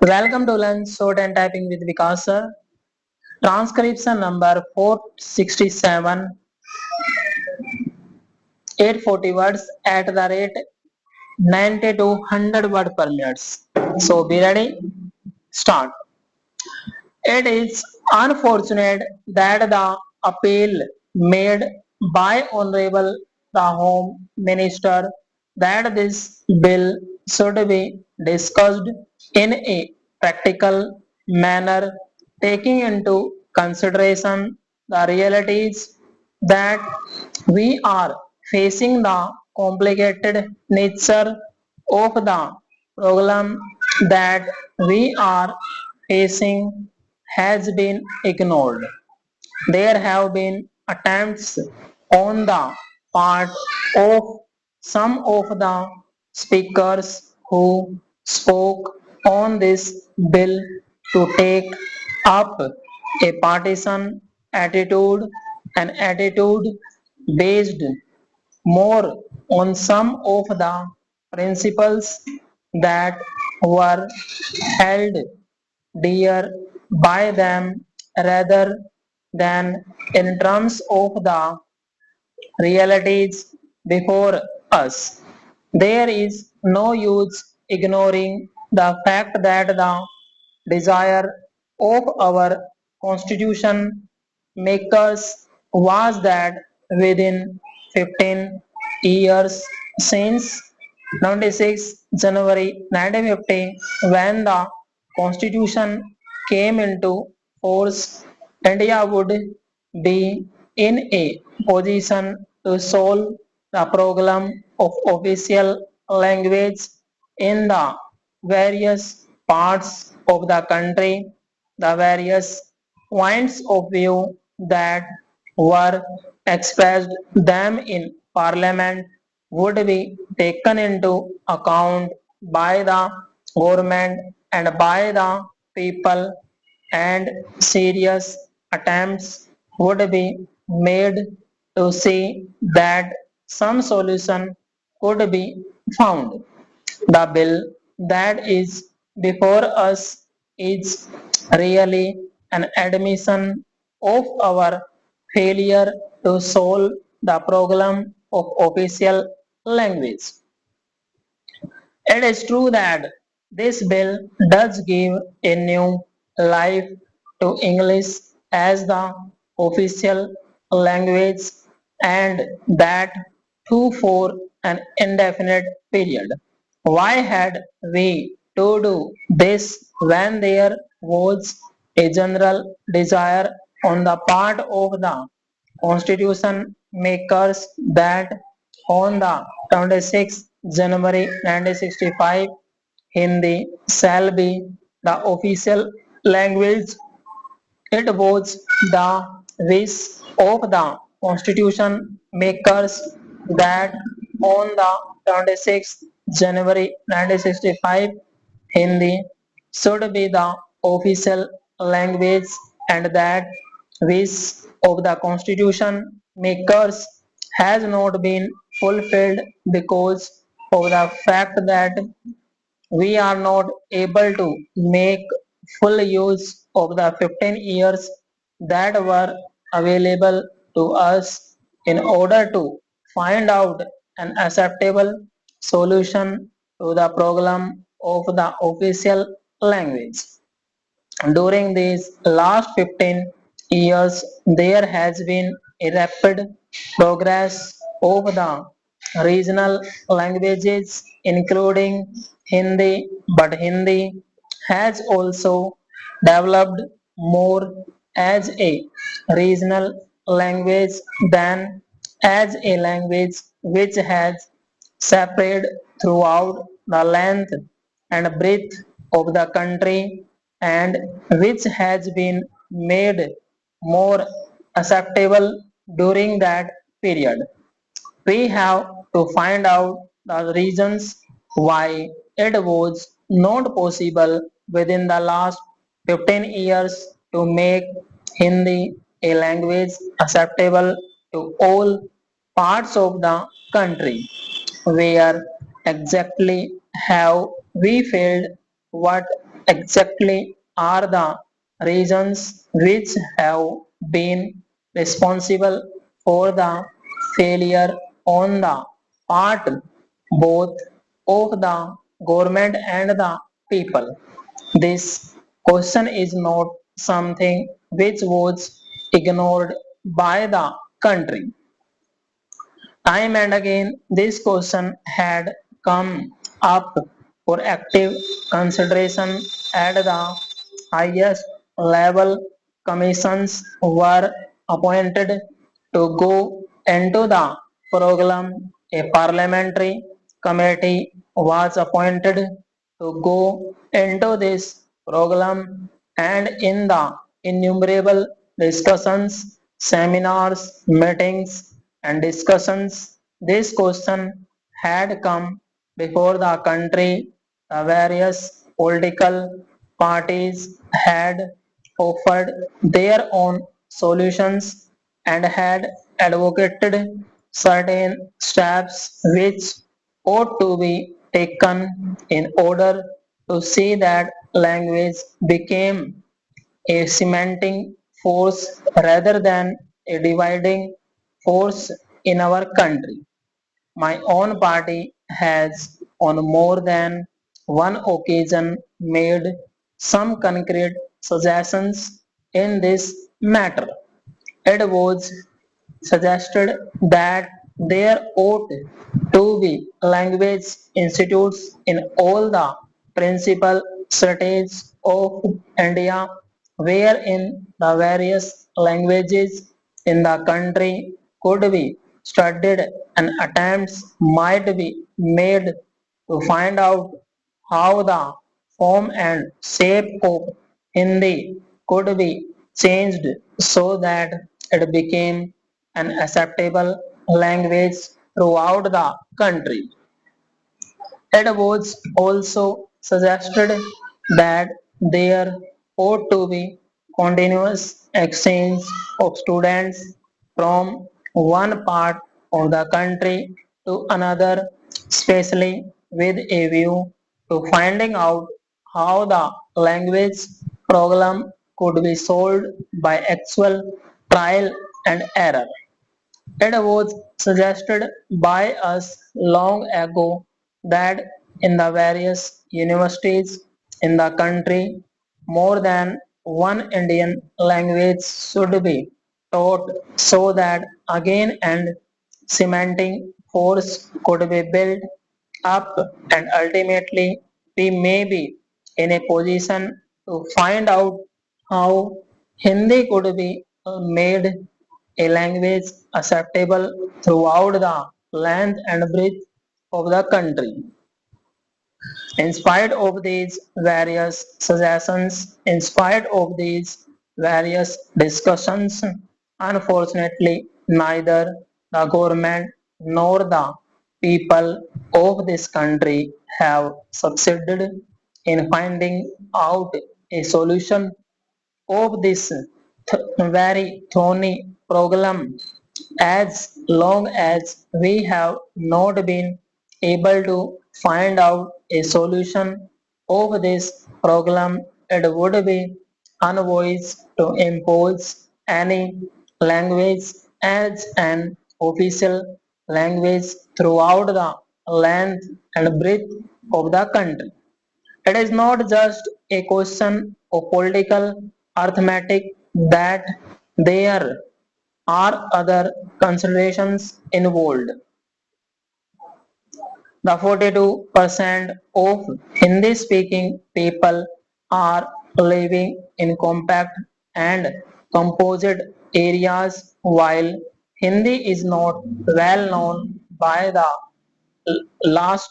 Welcome to Learn Short and Typing with Vikas sir. Transcription number 467, 840 words at the rate 90 to 100 word per minute. So be ready. Start. It is unfortunate that the appeal made by Honorable the Home Minister that this bill should be discussed in a practical manner, taking into consideration the realities that we are facing, the complicated nature of the problem that we are facing has been ignored. There have been attempts on the part of some of the speakers who spoke on this bill to take up a partisan attitude, an attitude based more on some of the principles that were held dear by them rather than in terms of the realities before us. There is no use ignoring the fact that the desire of our constitution makers was that within 15 years since 96 January 1950, when the constitution came into force, India would be in a position to solve the problem of official language in the various parts of the country. The various points of view that were expressed them in parliament would be taken into account by the government and by the people, and serious attempts would be made to see that some solution could be found. The bill that is before us is really an admission of our failure to solve the problem of official language. It is true that this bill does give a new life to English as the official language, and that too for an indefinite period. Why had we to do this when there was a general desire on the part of the constitution makers that on the 26th January 1965 Hindi shall be the official language? It was the wish of the constitution makers that on the 26th January 1965 Hindi should be the official language, and that wish of the constitution makers has not been fulfilled because of the fact that we are not able to make full use of the 15 years that were available to us in order to find out an acceptable solution to the problem of the official language. During these last 15 years, there has been a rapid progress of the regional languages, including Hindi, but Hindi has also developed more as a regional language than as a language which has spread throughout the length and breadth of the country, and which has been made more acceptable during that period. We have to find out the reasons why it was not possible within the last 15 years to make Hindi a language acceptable to all parts of the country. Where exactly have we failed? What exactly are the regions which have been responsible for the failure on the part both of the government and the people? This question is not something which was ignored by the country. Time and again, this question had come up for active consideration at the highest level. Commissions were appointed to go into the program. A parliamentary committee was appointed to go into this program, and in the innumerable discussions, seminars, meetings, and discussions, this question had come before the country. The various political parties had offered their own solutions and had advocated certain steps which ought to be taken in order to see that language became a cementing force rather than a dividing force in our country. My own party has on more than one occasion made some concrete suggestions in this matter. It was suggested that there ought to be language institutes in all the principal cities of India, wherein the various languages in the country could be studied and attempts might be made to find out how the form and shape of Hindi could be changed so that it became an acceptable language throughout the country. It was also suggested that there ought to be continuous exchange of students from one part of the country to another, especially with a view to finding out how the language problem could be solved by actual trial and error. It was suggested by us long ago that in the various universities in the country, more than one Indian language should be taught so that again and cementing force could be built up, and ultimately we may be in a position to find out how Hindi could be made a language acceptable throughout the length and breadth of the country. In spite of these various suggestions, in spite of these various discussions, unfortunately, neither the government nor the people of this country have succeeded in finding out a solution of this very thorny problem. As long as we have not been able to find out a solution of this problem, it would be unwise to impose any language as an official language throughout the length and breadth of the country. It is not just a question of political arithmetic, that there are other considerations involved. The 42% of Hindi speaking people are living in compact and composite areas, while Hindi is not well known by the last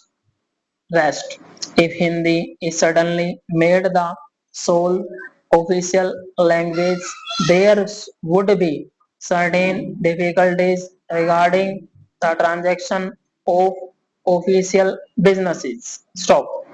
rest. If Hindi is suddenly made the sole official language, there would be certain difficulties regarding the transaction of official businesses. Stop.